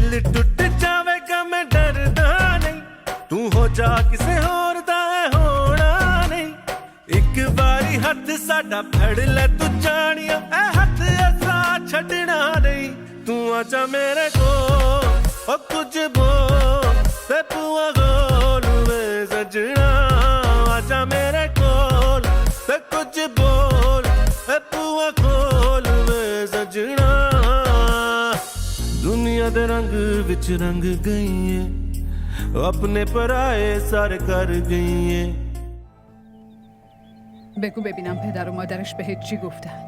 दिल टूट जावेगा मैं डरदा नहीं तू हो जा किसे होर दा होना नहीं एक बारी हथ साडा फड़ ले तू जानिया ए हथ ऐसा छड़ना नहीं तू आजा मेरे को ओ कुछ बोल ते बुआ खोल वे सजना आजा मेरे कोल ते कुछ बोल ते बुआ खोल वे सजना दुनिया दे रंग विच रंग गई है अपने पराए सर कर गई है بگو ببینم پدر و مادرش بهت چی گفتن.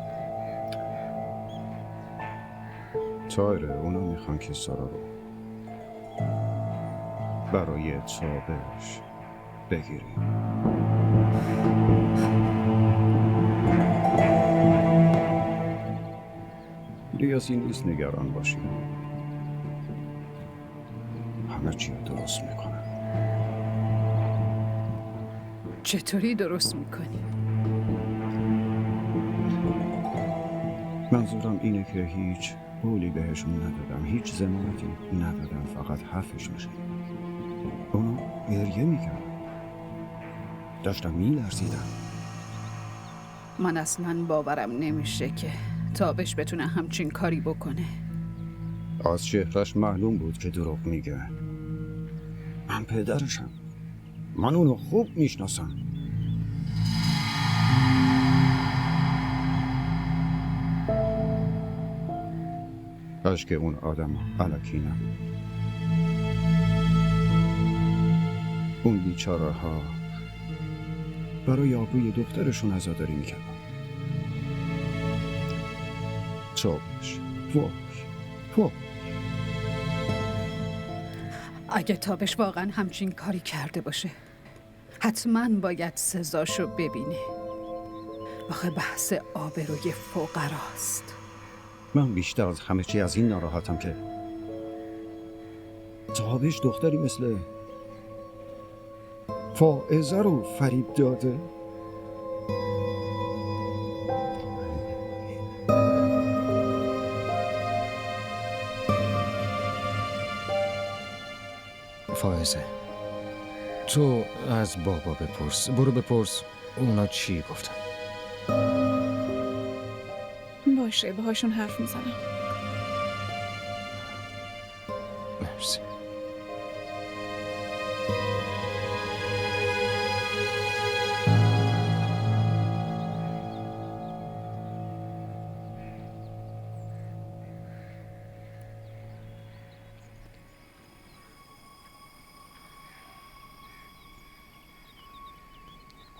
تایره اونا میخوان که سارا رو برای تابش بگیریم. ریاضی نیست نگران باشیم همه چی درست میکنم. چطوری درست میکنی؟ منظورم اینه که هیچ قولی بهشون ندادم هیچ ضمانتی ندادم فقط حرفشون شد. اونا گریه میکردن داشتم میلرزیدم. من اصلا باورم نمیشه که تابش بتونه همچین کاری بکنه. از چهرش معلوم بود که دروغ میگه. من پدرشم. من اونو خوب میشناسم. اشک اون آدم الکی نه. اون بیچاره ها برای آبروی دخترشون عزاداری میکردن. تابش وای اگه تابش واقعا همچین کاری کرده باشه حتما باید سزاشو ببینه. آخه بحث آبروی فقراست. من بیشتر از همه چی از این ناراحتم که تابش دختری مثل فائزه رو فریب داده. فائزه تو از بابا بپرس. برو بپرس اونا چی گفتن. باشه باهاشون حرف میزنم. مرسی.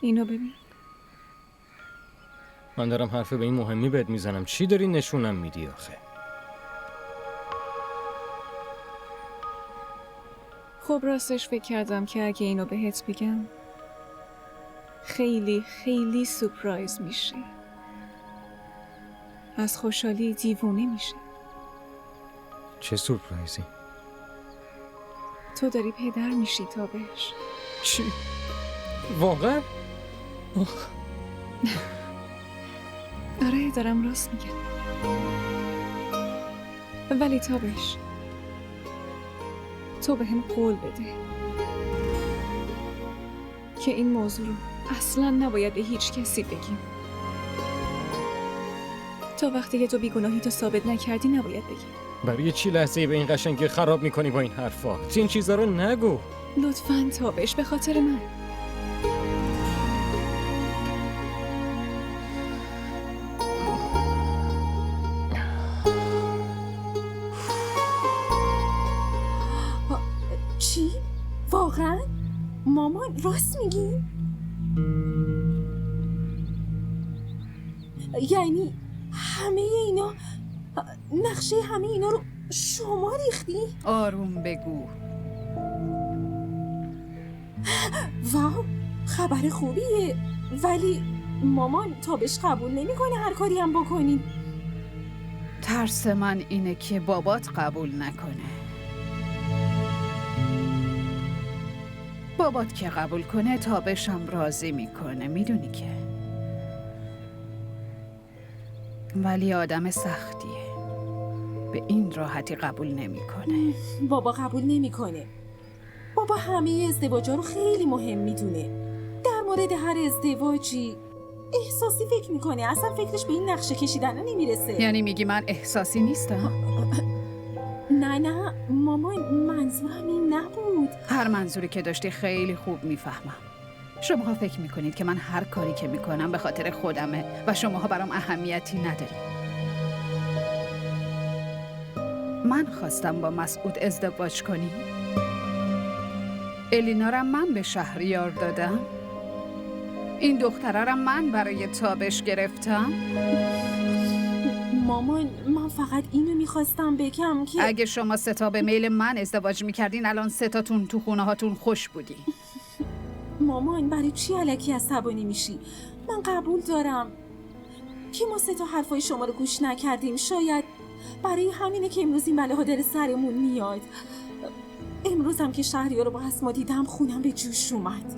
اینو ببین. من دارم حرف به این مهمی بهت میزنم چی داری نشونم میدی آخه؟ خب راستش فکر کردم که اگه اینو بهت بگم خیلی خیلی سورپرایز میشه. از خوشحالی دیوونه میشه. چه سورپرایزی؟ تو داری پدر میشی تابش. چی؟ واقعا؟ آره دارم راست میگم. ولی تابش تو به هم قول بده که این موضوع رو اصلا نباید به هیچ کسی بگیم. تا وقتی که تو بیگناهی تو ثابت نکردی نباید بگیم. برای چی لحظه به این قشنگی خراب میکنی با این حرفا؟ این چیزا رو نگو. لطفاً تابش به خاطر من. چی؟ واقعا؟ مامان راست میگی؟ یعنی همه اینا نقشه همه اینا رو شما ریختی؟ آروم بگو. واو خبر خوبیه. ولی مامان تابش قبول نمیکنه هر کاری هم بکنیم. ترس من اینه که بابات قبول نکنه. بابات که قبول کنه تابشم راضی میکنه، میدونی که. ولی آدم سختیه. به این راحتی قبول نمیکنه. بابا قبول نمیکنه. بابا همه ازدواجا رو خیلی مهم میدونه. در مورد هر ازدواجی احساسی فکر میکنه. اصلا فکرش به این نقشه کشیدن نمیرسه. یعنی میگی من احساسی نیستم؟ نه مامان، منظورم این نبود. هر منظوری که داشتی خیلی خوب میفهمم. شماها فکر میکنید که من هر کاری که میکنم به خاطر خودمه و شماها برام اهمیتی ندارید. من خواستم با مسعود ازدواج کنی. الینا را من به شهریار دادم. این دختره را من برای تابش گرفتم. مامان، من فقط اینو میخواستم بگم که اگه شما ستا به میل من ازدواج میکردین الان ستاتون تو خونه هاتون خوش بودی. مامان برای چی الکی عصبانی میشی؟ من قبول دارم که ما ستا حرفای شما رو گوش نکردیم. شاید برای همینه که امروز این بلاها در سرمون میاد. امروز هم که شهریار رو با اسما دیدم خونم به جوش اومد.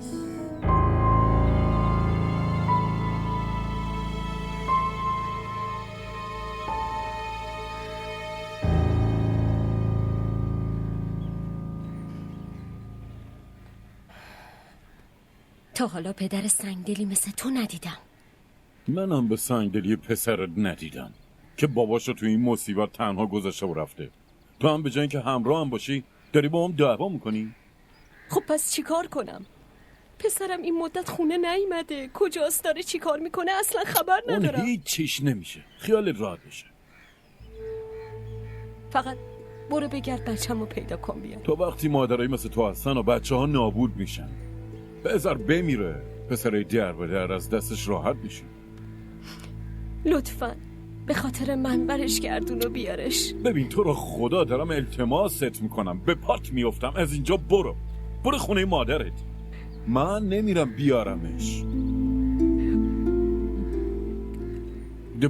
تا حالا پدر سنگدلی مثل تو ندیدم. منم به سنگدلی پسرت ندیدم که باباشو تو این مصیبت تنها گذاشته و رفته. تو هم به جای اینکه همراه هم باشی داری با هم دعوا میکنی؟ خب پس چیکار کنم؟ پسرم این مدت خونه نیومده. کجاست، داره چیکار میکنه؟ اصلا خبر ندارم. اون هیچ چیش نمیشه، خیالت راحت بشه. فقط برو بگرد بچه‌مو پیدا کن بیار. تو وقتی مادرایی مثل تو هستن و بچه ها نابود میشن بذار بمیره، پسرای در به در از دستش راحت میشی. لطفاً به خاطر من برش گردون و بیارش. ببین تو رو خدا دارم التماست میکنم، به پات میافتم، از اینجا برو خونه مادرت. من نمیرم بیارمش.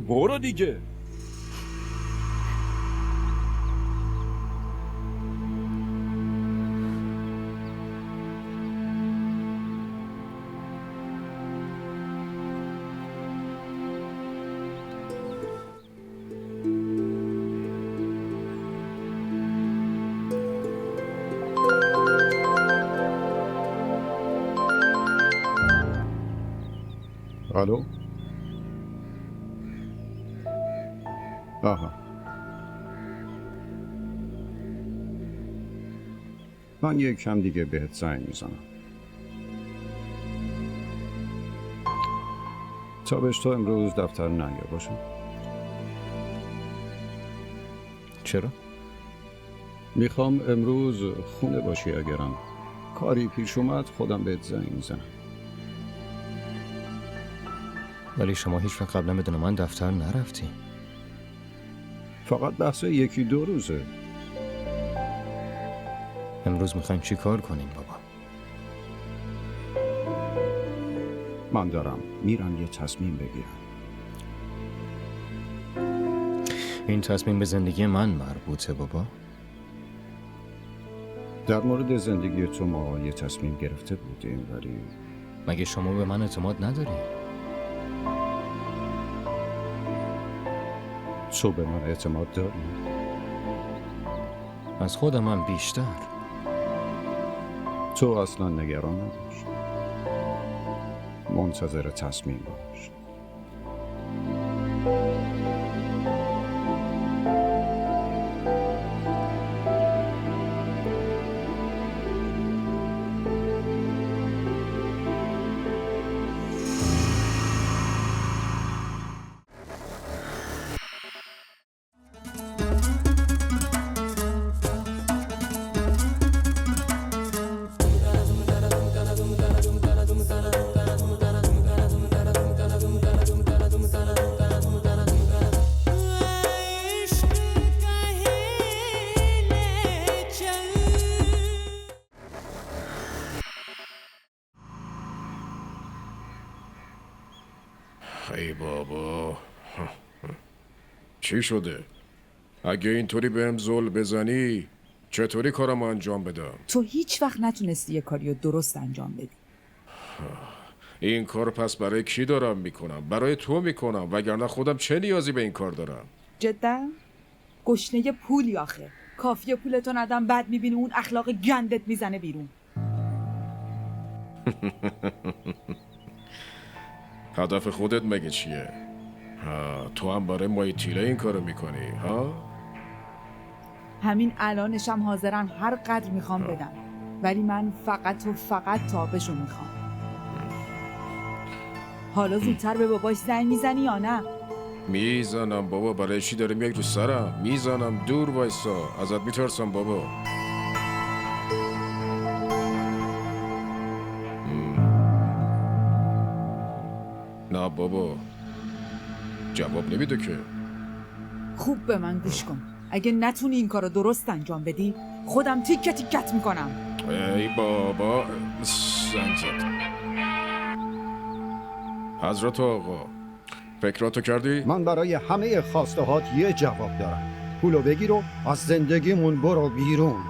برو دیگه. الو؟ آها، من یک کم دیگه بهت زنگ میزنم. تابش تو امروز دفتر نیا باشه. چرا؟ میخوام امروز خونه باشی. اگرم کاری پیش اومد خودم بهت زنگ میزنم. ولی شما هیچ وقت قبلا بدون من دفتر نرفتی. فقط بحث یکی دو روزه. امروز میخوایم چی کار کنیم بابا؟ من دارم میرم یه تصمیم بگیرم. این تصمیم به زندگی من مربوطه بابا؟ در مورد زندگی تو ما یه تصمیم گرفته بودیم، ولی مگه شما به من اعتماد نداری؟ تو به من اعتماد داری؟ از خودم هم بیشتر. تو اصلا نگران نباش، منتظر تصمیم باش. ای بابا، چی شده؟ اگه اینطوری بهم زل بزنی چطوری کارمو انجام بدم؟ تو هیچ وقت نتونستی یه کاری رو درست انجام بدی. این کار پس برای کی دارم میکنم؟ برای تو میکنم، وگرنه خودم چه نیازی به این کار دارم؟ جدا؟ گشنه پولی آخه. کافیه پولتو ندم بعد میبینی اون اخلاق گندت میزنه بیرون. هدف خودت مگه چیه؟ ها، تو هم برای مایتیله این کارو میکنی ها؟ همین الانشم حاضرن هر قدر میخوام بدم، ولی من فقط و فقط تابشو میخوام. حالا زودتر به باباش زنگ میزنی یا نه؟ میزنم بابا، برای چی داره میای رو سرم؟ میزنم، دور وایسا، ازت میترسم بابا. نه بابا، جواب نمیده که. خوب به من گوش کن. اگه نتونی این کارو درست انجام بدی خودم تیکه تیکت میکنم. ای بابا، زنگ زد. حضرت آقا، فکراتو کردی؟ من برای همه خواسته هات یه جواب دارم. پولو بگیر و از زندگیمون برو بیرون.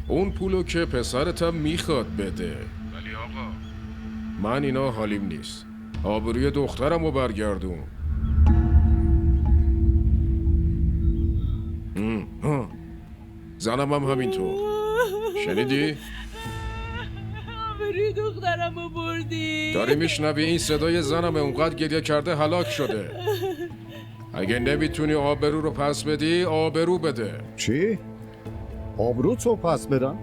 اون پولو که پسرتم میخواد بده، ولی آقا من اینا حالیم نیست. آبروی دخترمو برگردون. زنم هم همینطور. شنیدی؟ آبروی دخترمو بردی. داری میشنوی؟ این صدای زنم اونقدر گریه کرده هلاک شده. اگه نمیتونی آبرو رو پس بدی، آبرو بده. چی؟ آبروتو پس بدم؟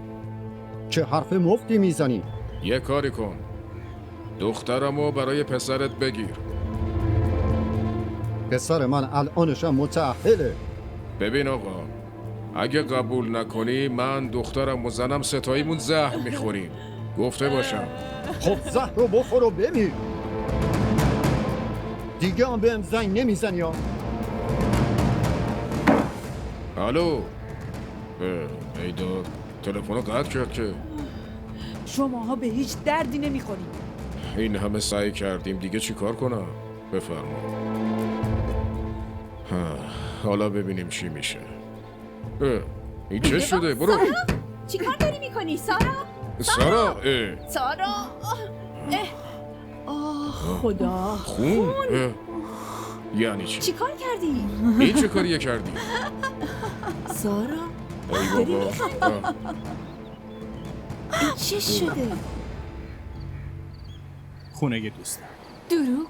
چه حرف مفتی میزنی؟ یه کاری کن، دخترمو برای پسرت بگیر. پسر من الانشم متأهله. ببین آقا، اگه قبول نکنی من دخترم و زنم ستاییمون زهر میخوریم. گفته باشم. خب زهر رو بخور و بمیر. دیگه هم بهم زنگ نمیزنی ها؟ الو. ایدا تلفن رو قطع کرد که. شماها به هیچ دردی نمیخورید. این همه سعی کردیم، دیگه چی کار کنم؟ بفرما. حالا ببینیم چی میشه. این چه شده؟ برو. چی کار داری میکنی سارا؟ سارا. سارا خدا خون. یعنی چی؟ چی کار کردی؟ این چه کاریه کردی؟ سارا ای بابا. این چه شده؟ خونه دوستم. دروغ؟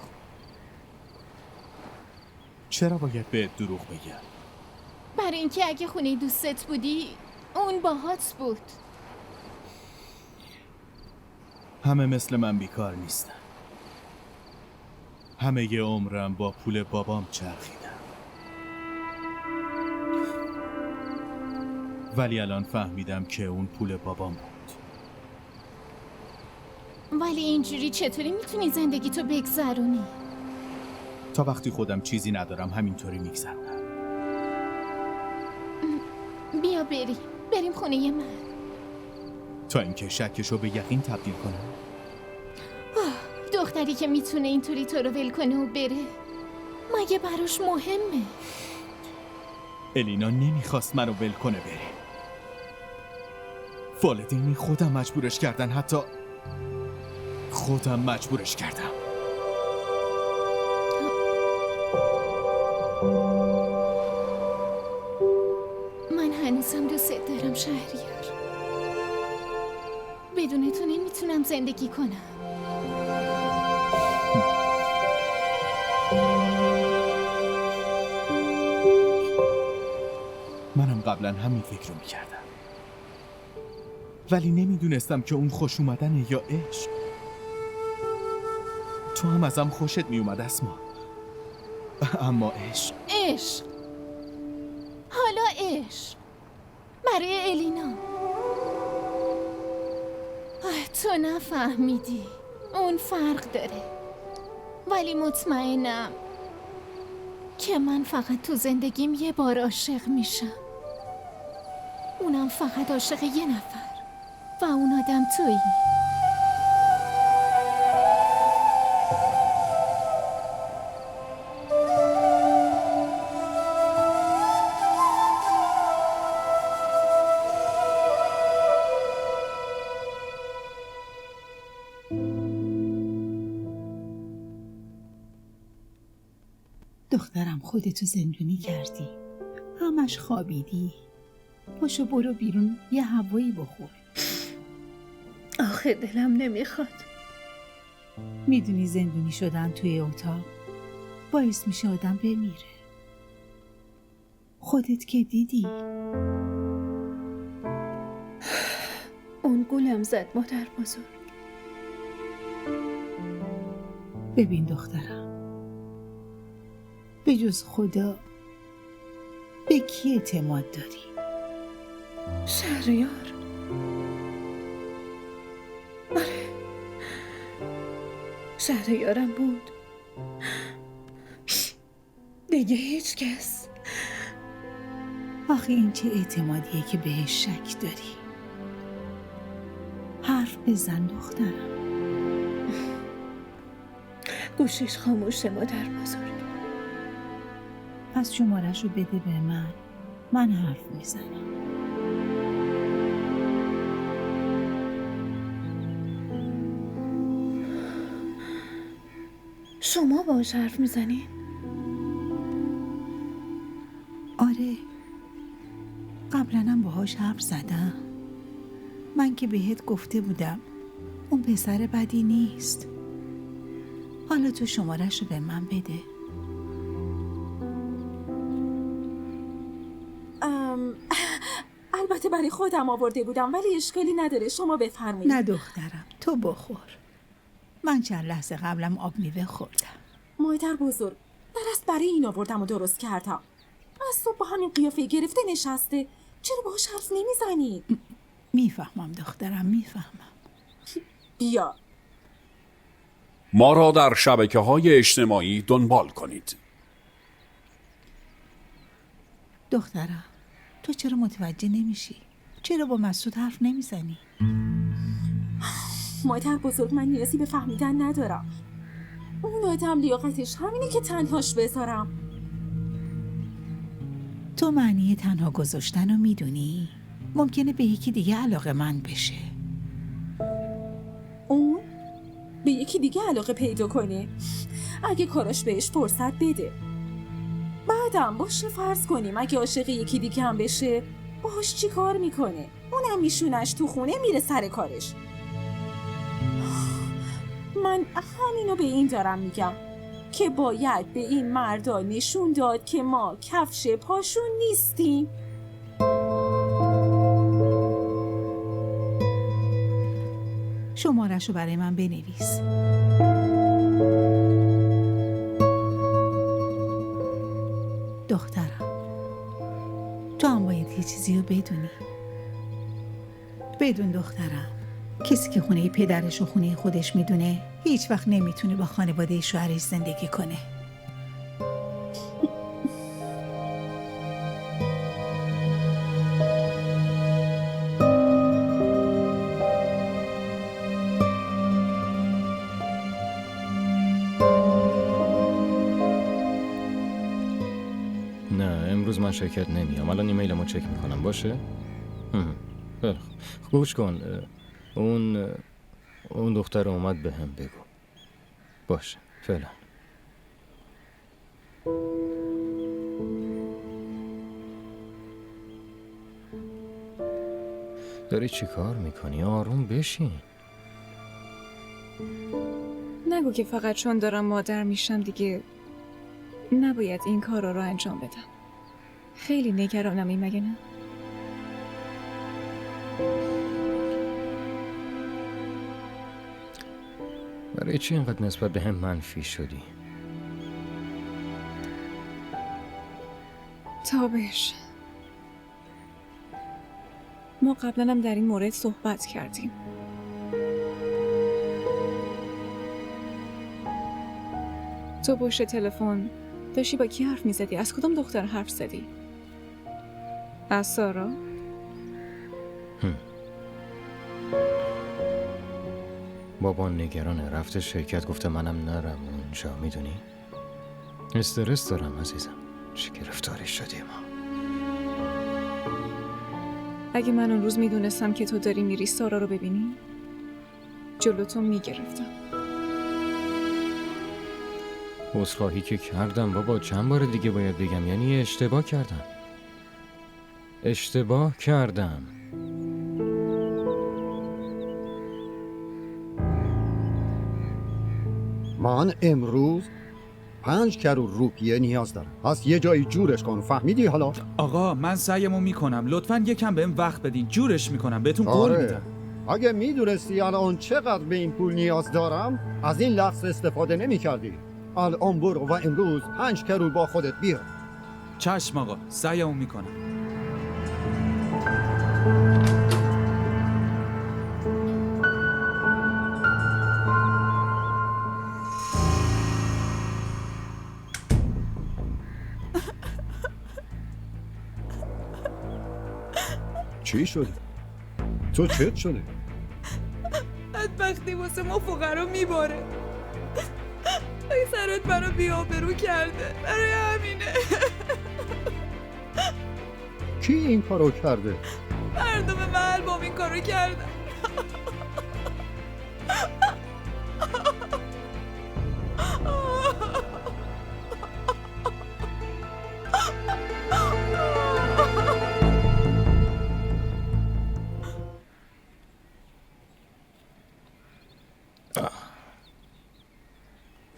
چرا باید به دروغ بگم؟ برای اینکه اگه خونه دوستت بودی اون باهات بود. همه مثل من بیکار نیستن. همه ی عمرم با پول بابام چرخیدم. ولی الان فهمیدم که اون پول بابام بود. ولی اینجوری چطوری میتونی زندگی تو بگذرونی؟ تا وقتی خودم چیزی ندارم همینطوری میگذرونم. بیا بریم خونه من. تا اینکه شکشو به یقین تبدیل کنم. دختری که میتونه اینطوری تو رو ول کنه و بره مگه براش مهمه؟ الینا نمیخواست منو ول کنه بره. والدینی خودم مجبورش کردن، حتی خودم مجبورش کردم. من هنوزم دوست دارم شهریار. بدون تو نمیتونم زندگی کنم. منم قبلا همین فکر رو میکردم، ولی نمیدونستم که اون خوش اومدنه یا عشق. تو هم ازم خوشت میومد اسما، اما عشق. حالا عشق برای الینا. تو نفهمیدی، اون فرق داره. ولی مطمئنم که من فقط تو زندگیم یه بار عاشق میشم، اونم فقط عاشق یه نفر و اون آدم تویی. دخترم خودتو زندونی کردی، همش خوابیدی. پاشو برو بیرون یه هوایی بخور. آخه دلم نمیخواد. میدونی زندونی شدن توی اتاق باعث میشه آدم بمیره. خودت که دیدی. اون گولم زد مادر بزرگ. ببین دخترم، به جز خدا به کی اعتماد داری؟ شهریار. آره، شهریارم بود. دیگه هیچ کس. آخه این چه اعتمادیه که بهش شک داری؟ حرف بزن دخترم. گوشش خاموشه مادر بزرگ. پس شماره‌شو بده به من حرف میزنم. شما باهاش حرف میزنی؟ آره، قبلنم باهاش حرف زدم. من که بهت گفته بودم اون پسر بدی نیست. حالا تو شماره‌شو به من بده. البته برای خودم آورده بودم ولی اشکالی نداره، شما بفرمایید. نه دخترم، تو بخور. من چند لحظه قبلم آب میوه خوردم. مادر بزرگ، درست برای این آوردم و درست کردم. از صبح با همین قیافه گرفته نشسته. چرا باهاش حرف نمیزنی؟ میفهمم دخترم، میفهمم. بیا. ما را در شبکه‌های اجتماعی دنبال کنید. دخترم، تو چرا متوجه نمیشی؟ چرا با مسعود حرف نمیزنی؟ مادر بزرگ، من نیازی به فهمیدن ندارم. اون آدم لیاقتش همینه که تنهاش بذارم. تو معنی تنها گذاشتن رو میدونی؟ ممکنه به یکی دیگه علاقه من بشه. اون به یکی دیگه علاقه پیدا کنه؟ اگه کاراش بهش فرصت بده. بعدم باشه فرض کنیم اگه عاشق یکی دیگه هم بشه، باهاش چی کار میکنه؟ اونم میشونش تو خونه میره سر کارش. من همینو به این دارم میگم که باید به این مردا نشون داد که ما کفش پاشون نیستیم. شماره‌شو برای من بنویس. دخترم، تو هم باید یه چیزی رو بدونی. بدون دخترم، کسی که خونه پدرش و خونه خودش میدونه هیچ وقت نمیتونه با خانواده شوهرش زندگی کنه. نه امروز من شرکت نمیام. الان ایمیلمو چک میکنم. باشه؟ خیلی خوب. گوش کن. اون دختر اومد به هم بگو. باشه فعلا. داری چی کار میکنی؟ آروم بشین. نگو که فقط چون دارم مادر میشم دیگه نباید این کارا رو انجام بدم. خیلی نگرانم این مگه نه؟ برای چی اینقدر نسبت به هم منفی شدی؟ تابش، ما قبلا هم در این مورد صحبت کردیم. تو پشت تلفن داشتی با کی حرف میزدی؟ از کدوم دختر حرف زدی؟ از سارا؟ بابا نگرانه، رفته شرکت، گفته منم نرم اونجا. میدونی؟ استرس دارم عزیزم. چه گرفتاری شدیم ما. اگه من اون روز میدونستم که تو داری میری سارا رو ببینی جلوتو میگرفتم. عذرخواهی که کردم بابا، چند بار دیگه باید بگم؟ یعنی اشتباه کردم. من امروز 5 کرور روپیه نیاز دارم. پس یه جایی جورش کن، فهمیدی حالا؟ آقا من سعیمو میکنم، لطفاً یکم بهم وقت بدین، جورش میکنم، بهتون قول میدم. اگه میدونستی الان چقدر به این پول نیاز دارم از این لفظ استفاده نمی کردی. الان برو و امروز 5 کرور با خودت بیار. چشم آقا، سعیمو میکنم. چی شده؟ تو چت شده؟ بدبختی واسه ما فقرا میباره. ای سرت منو بی‌آبرو کرده، برای همینه. کی این کارو کرده؟ مردم محل با این کارو کردن.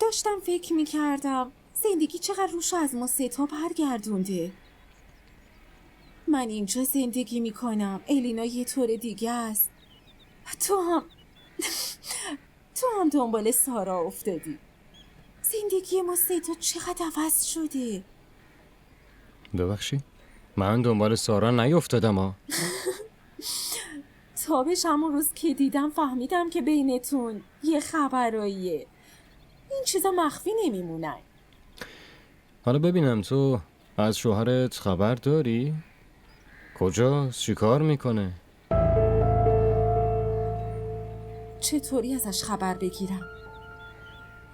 داشتم فکر میکردم زندگی چقدر روشو از ما ستا برگردونده. من اینجا زندگی میکنم، الینا یه طور دیگه است. تو هم دنبال سارا افتادی. زندگی ما ستا چقدر عوض شده. ببخشی؟ من دنبال سارا نیفتادم ها. تابش همون روز که دیدم فهمیدم که بینتون یه خبراییه. این چیزا مخفی نمیمونن. حالا ببینم تو از شوهرت خبر داری؟ کجاست؟ چی کار میکنه؟ چطوری ازش خبر بگیرم؟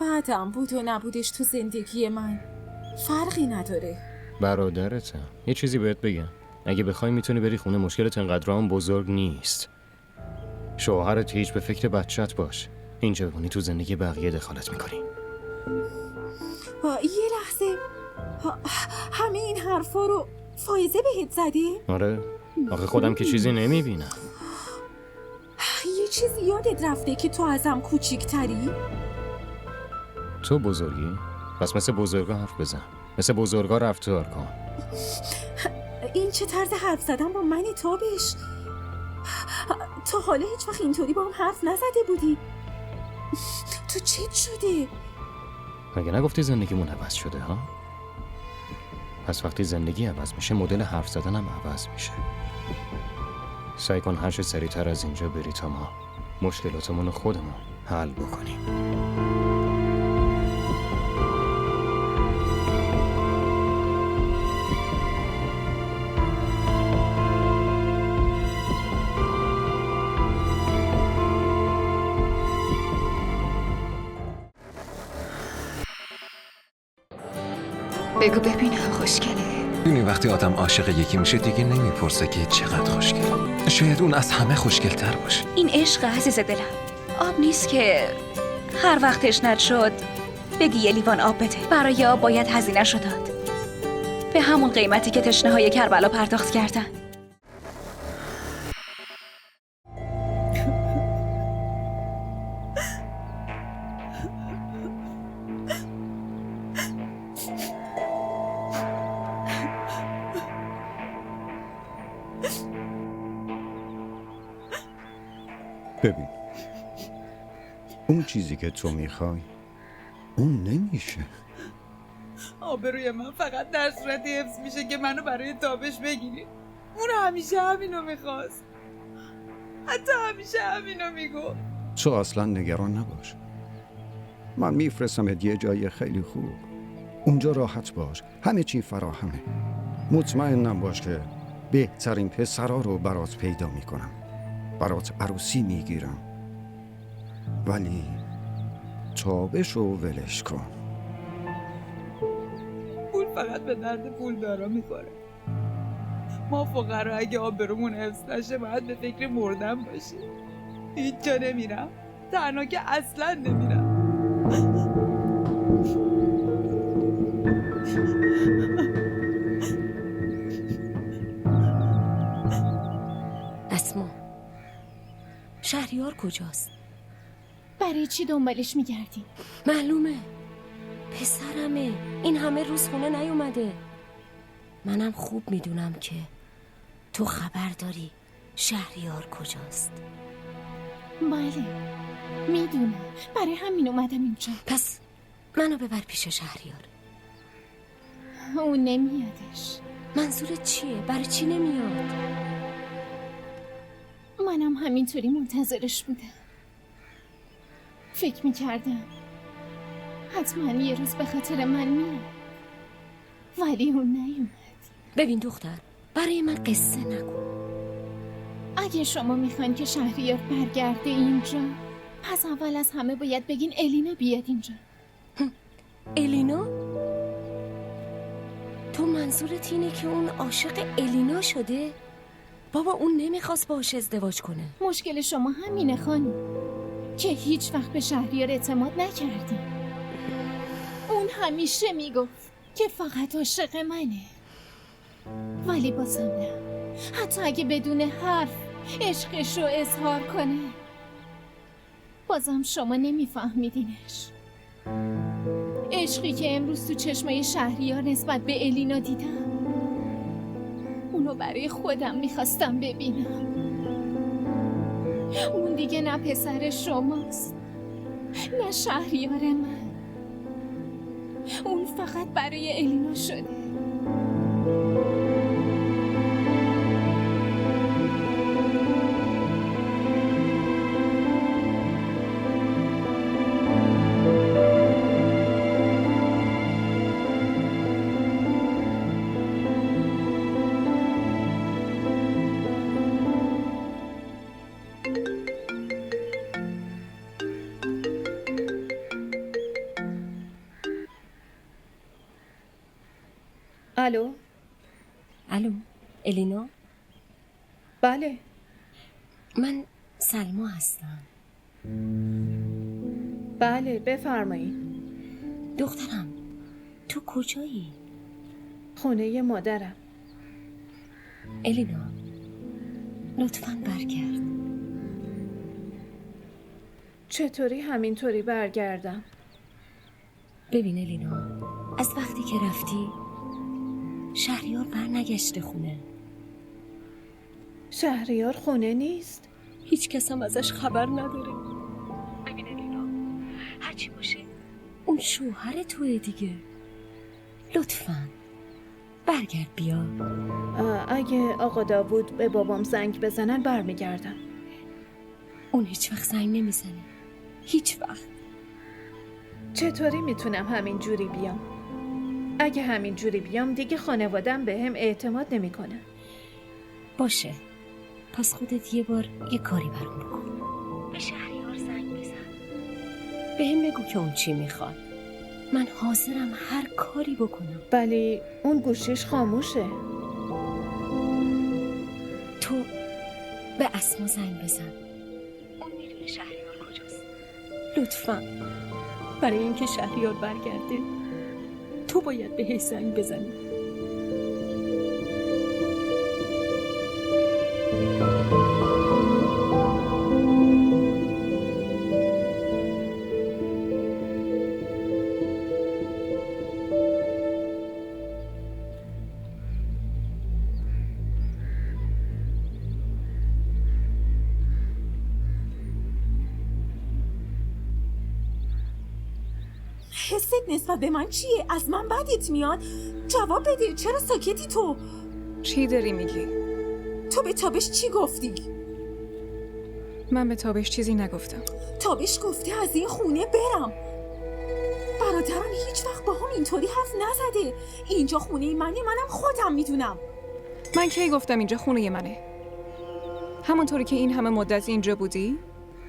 بعدم بود و نبودش تو زندگی من فرقی نداره. برادرتم. یه چیزی بهت بگم، اگه بخوای میتونی بری خونه، مشکلت انقدر هم بزرگ نیست. شوهرت هیچ به فکر بچت باش. اینجا بمونی تو زندگی بقیه دخالت میکنی. یه لحظه، همه این حرفا رو فایزه بهت زده؟ آره، آخه خودم که چیزی نمیبینم. یه چیزی یادت رفته که تو ازم کوچیک‌تری؟ تو بزرگی؟ پس مثل بزرگا حرف بزن، مثل بزرگا رفتار کن. این چه طرز حرف زدن با منی تابش؟ تا حالا هیچ وقت اینطوری با هم حرف نزده بودی. تو چت شده؟ مگه نگفتی زندگیمون عوض شده ها؟ پس وقتی زندگی عوض میشه، مدل حرف زدن هم عوض میشه. سعی کن هر چه سریعتر از اینجا بری تا ما مشکلاتمون رو خودمون حل بکنیم. بگو ببینم خوشگله. دونی وقتی آدم عاشق یکی میشه دیگه نمیپرسه که چقدر خوشگله. شاید اون از همه خوشگل‌تر باشه. این عشق عزیز دلم، آب نیست که هر وقت تشنت شد بگی یه لیوان آب بده. برای آب باید هزینه‌شو داد، به همون قیمتی که تشنه‌های کربلا پرداخت کردن. ببین، اون چیزی که تو میخوای اون نمیشه. آبروی من فقط در صورتی حفظ میشه که منو برای تابش بگیری. اون همیشه همینو میخواست، حتی همیشه همینو میگو. تو اصلا نگران نباش، من میفرستمت یه جای خیلی خوب. اونجا راحت باش، همه چی فراهمه. مطمئنم باش که بهترین پسرا رو برات پیدا میکنم، برات عروسی میگیرم. ولی تابش رو ولش کن. پول فقط به درد پول دارا میخوره. ما فقرا اگه آبرومون حفظ نشه باید به فکر مردن باشیم. هیچ جا نمیرم، تنها که اصلا نمیرم. شهریار کجاست؟ برای چی دنبالش میگردی؟ معلومه پسرمه، این همه روز خونه نیومده. منم خوب میدونم که تو خبر داری شهریار کجاست. بله میدونم، برای همین اومدم اینجا. پس منو ببر پیش شهریار. اون نمیادش. منظورت چیه؟ برای چی نمیاد؟ منم همینطوری منتظرش بودم. فکر میکردم حتما یه روز به خاطر من میاد، ولی اون نیومد. ببین دختر، برای من قصه نگو. اگه شما میخواین که شهریار برگرده اینجا، پس اول از همه باید بگین الینا بیاد اینجا. الینا؟ تو منظورت اینه که اون عاشق الینا شده؟ بابا اون نمیخواست باهاش ازدواج کنه. مشکل شما همینه خانم، که هیچ وقت به شهریار اعتماد نکردی. اون همیشه میگفت که فقط عاشق منه، ولی بازم نه. حتی اگه بدون حرف عشقش رو اظهار کنه، بازم شما نمیفهمیدینش. عشقی که امروز تو چشمای شهریار نسبت به الینا دیدم، اونو برای خودم میخواستم ببینم. اون دیگه نه پسر شماست نه شهریار من. اون فقط برای الینا شده. الو؟ الو الینا؟ بله. من سلما هستم. بله بفرمایید. دخترم تو کجایی؟ خونه مادرم. الینا لطفاً برگرد. چطوری همینطوری برگردم؟ ببین الینا، از وقتی که رفتی شهریار برنگشته خونه. شهریار خونه نیست؟ هیچ کس هم ازش خبر نداره. ببین الینا، هرچی باشه اون شوهر توه دیگه. لطفاً برگرد بیا. اگه آقا داوود به بابام زنگ بزنن برمیگردم. اون هیچ وقت زنگ نمیزنه، هیچ وقت. چطوری میتونم همین جوری بیام؟ اگه همین جوری بیام دیگه خانوادم به هم اعتماد نمیکنه. باشه، پس خودت یه بار یه کاری برام بکن. به شهریار زنگ بزن، به هم بگو که اون چی میخواد. من حاضرم هر کاری بکنم. ولی اون گوشیش خاموشه. تو به اسما زنگ بزن، اون میدونه شهریار کجاست. لطفاً برای اینکه شهریار برگرده تو باید بهش زنگ بزنی. حست نسبت به من چیه؟ از من بدت میاد؟ جواب بده، چرا ساکتی تو؟ چی داری میگی؟ تو به تابش چی گفتی؟ من به تابش چیزی نگفتم. تابش گفته از این خونه برم. برادرم هیچ وقت با هم اینطوری حرف نزده. اینجا خونه منه، منم خودم میدونم. من کی گفتم اینجا خونه منه؟ همونطوری که این همه مدت اینجا بودی،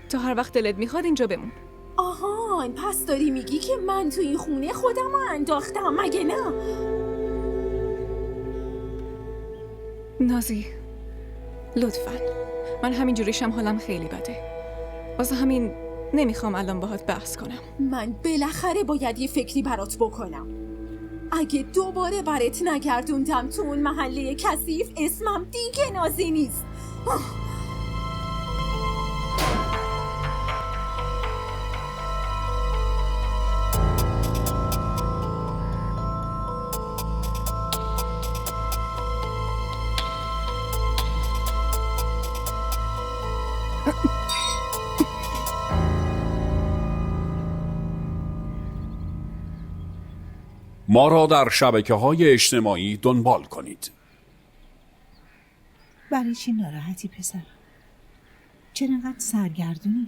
تا هر وقت دلت میخواد اینجا بمون. آهان، پس داری میگی که من تو این خونه خودم رو انداختم، مگه نه؟ نازی لطفاً، من همین جوریشم حالم خیلی بده، واسه همین نمیخوام الان باهات بحث کنم. من بالاخره باید یه فکری برات بکنم. اگه دوباره برات نگردوندم تو اون محله کثیف، اسمم دیگه نازی نیست. ما را در شبکه‌های اجتماعی دنبال کنید. برای چی ناراحتی پسرم؟ چرا انقدر سرگردونی؟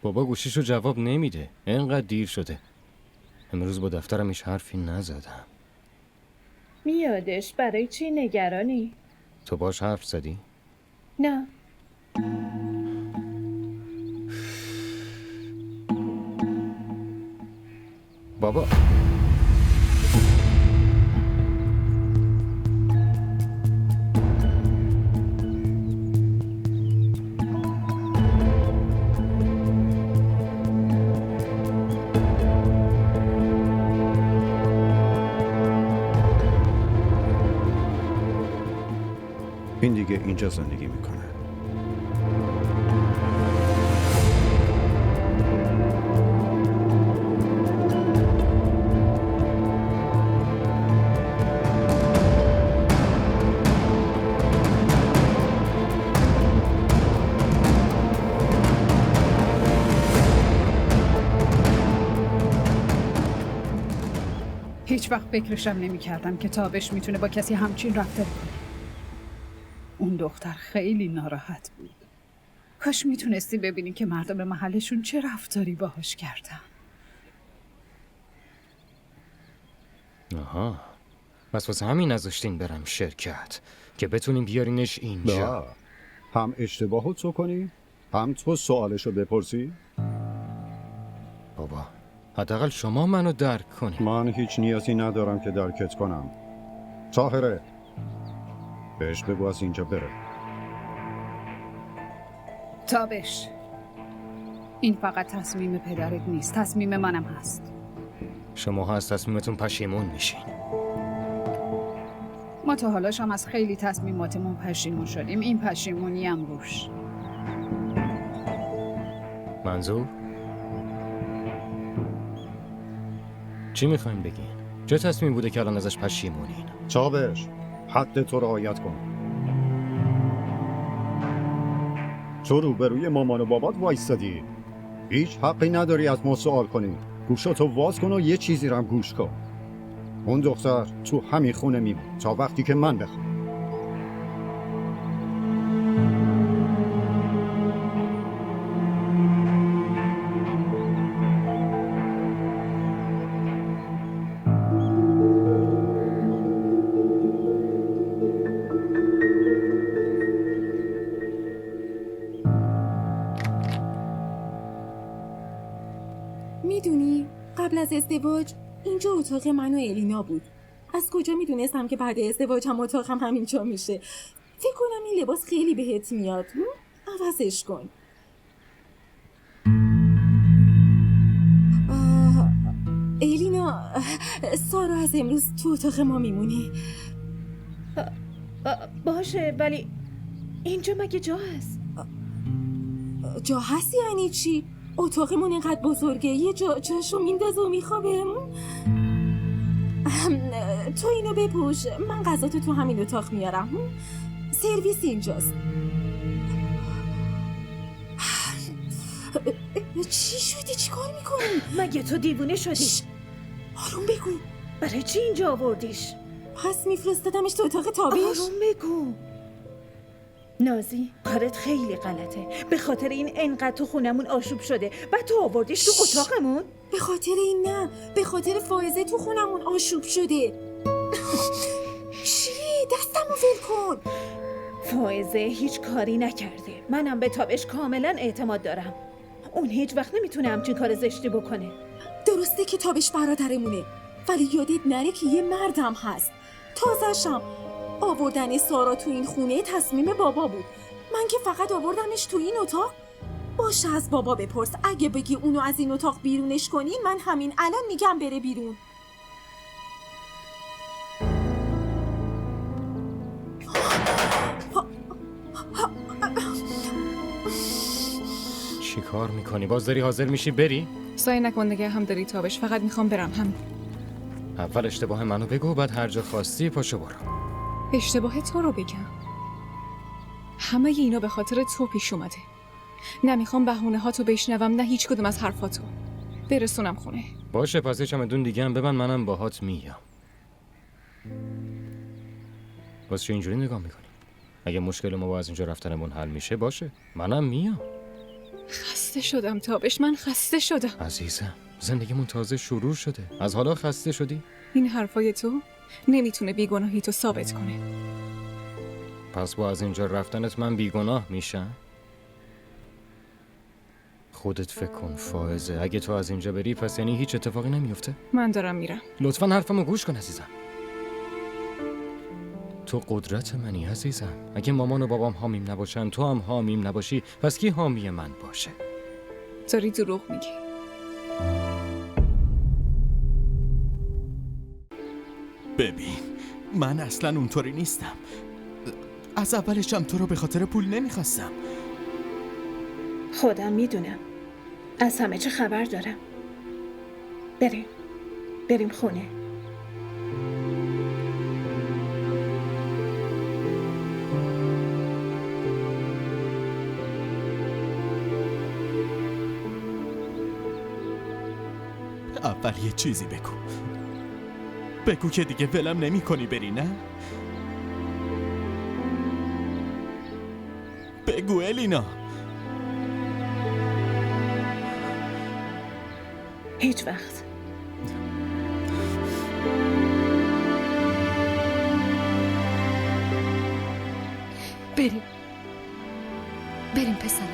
بابا گوشیشو جواب نمیده. اینقدر دیر شده. امروز با دفترم هیچ حرفی نزدم. میادش. برای چی نگرانی؟ تو باش حرف زدی؟ نه. بابا این دیگه اینجا زندگی میکنه. هیچ وقت فکرشم نمی کردم که تابش میتونه با کسی همچین رفتار کنه. اون دختر خیلی ناراحت بود. کاش میتونستی ببینی که مردم محلشون چه رفتاری باهاش کردن. آها، بس واسه همین نذاشتین برم شرکت که بتونیم بیارینش اینجا. هم اشتباهو تو کنی هم تو سوالشو بپرسی. بابا حداقل شما منو درک کنی. من هیچ نیازی ندارم که درکت کنم. طاهره بهش بگو از اینجا بره. تابش، این فقط تصمیم پدرت نیست، تصمیم منم هست. شماها از تصمیمتون پشیمون میشین. ما تا حالا هم از خیلی تصمیماتمون پشیمون شدیم. این پشیمونی هم روش. منظور؟ چی میخواین بگین؟ چه تصمیم بوده که الان ازش پشیمونین؟ تابش، حد تو رعایت کن. تو روبروی مامان و بابات وایستادی. هیچ حقی نداری از ما سوال کنی. گوشاتو واز کن و یه چیزی رو هم گوش کن. اون دختر تو همین خونه میمون تا وقتی که من بخوام. میدونی قبل از ازدواج اینجا اتاق من و الینا بود. از کجا میدونستم که بعد ازدواج هم اتاقم همینجا میشه؟ فکر کنم این لباس خیلی بهت میاد. عوضش کن. الینا، سارا از امروز تو اتاق ما میمونه. باشه، ولی اینجا مگه جا هست؟ جا هست یعنی چی؟ اتاقمون اینقدر بزرگه، یه جاشو میندازه و میخوابه. تو اینو بپوش، من غذاتو تو همین اتاق میارم. سرویس اینجاست. چی شدی؟ چی کار میکنی؟ مگه تو دیوونه شدی؟ آروم بگو. برای چی اینجا آوردیش؟ پس میفرستادمش تو اتاق تابش؟ آروم بگو. نازی، کارت خیلی غلطه. به خاطر این انقدر تو خونمون آشوب شده بعد تو آوردیش تو اتاقمون؟ به خاطر این نه، به خاطر فائزه تو خونمون آشوب شده. چی؟ دستمو ول کن. فائزه هیچ کاری نکرده. منم به تابش کاملا اعتماد دارم. اون هیچ وقت نمیتونه همچین کار زشتی بکنه. درسته که تابش برادرمونه، ولی یادت نره که یه مردم هست. تازه‌شم آوردن سارا تو این خونه تصمیم بابا بود. من که فقط آوردمش تو این اتاق. باشه از بابا بپرس، اگه بگی اونو از این اتاق بیرونش کنین من همین الان میگم بره بیرون. چی کار میکنی؟ باز داری حاضر میشی بری؟ سعی نکن دیگه هم داری تابش، فقط میخوام برم. هم اول اشتباه منو بگو، بعد هر جا خواستی پاشو برو. اشتباه تو رو بگم. همه اینا به خاطر تو پیش اومده. نمیخوام بهونه ها تو بشنوم، نه هیچ کدوم از حرفاتو. برسونم خونه. باشه، پس یه چمدون دیگه هم ببن، منم باهات میام. باز چه اینجوری نگاه میکنی؟ اگه مشکل ما با از اینجا رفتنمون حل میشه باشه، منم میام. خسته شدم تابش، من خسته شدم. عزیزم زندگیمون تازه شروع شده، از حالا خسته شدی؟ این حرفای تو نمیتونه بیگناهی تو ثابت کنه. پس با از اینجا رفتنت من بیگناه میشم؟ خودت فکر کن فائزه، اگه تو از اینجا بری پس یعنی هیچ اتفاقی نمیفته؟ من دارم میرم. لطفاً حرفمو گوش کن عزیزم. تو قدرت منی عزیزم. اگه مامان و بابام حامیم نباشن، تو هم حامیم نباشی، پس کی حامی من باشه؟ داری دروغ میگی. ببین من اصلا اونطوری نیستم. از اولشم تو رو به خاطر پول نمیخواستم. خودم میدونم. از همه چه خبر دارم. بریم خونه. اول یه چیزی بگو که دیگه ولم نمی کنی بری، نه؟ بگو الینا. هیچ وقت. بریم پسرم،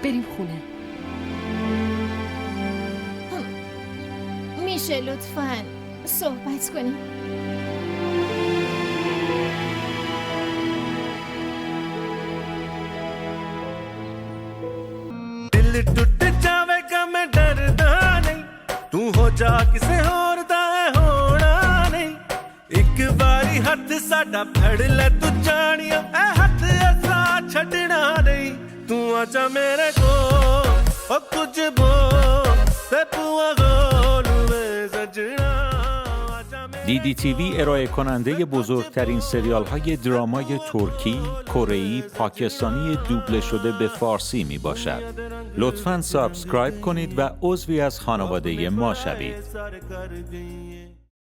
بریم خونه. میشه لطفاً صحبت کنیم؟ दिल टूट जावेगा मैं डरदा नहीं, तू हो जा किसे होर दा होना नहीं। एक बारी हाथ साडा फड़ ले तू जानिया, ए हाथ ऐसा छड़ना नहीं। तू आजा मेरे को ओ कुछ बोल ते पुआ गोल में सजना। DDTV ارائه کننده بزرگترین سریال های درامای ترکی، کره‌ای، پاکستانی دوبله شده به فارسی می باشد. لطفاً سابسکرایب کنید و عضوی از خانواده ما شوید.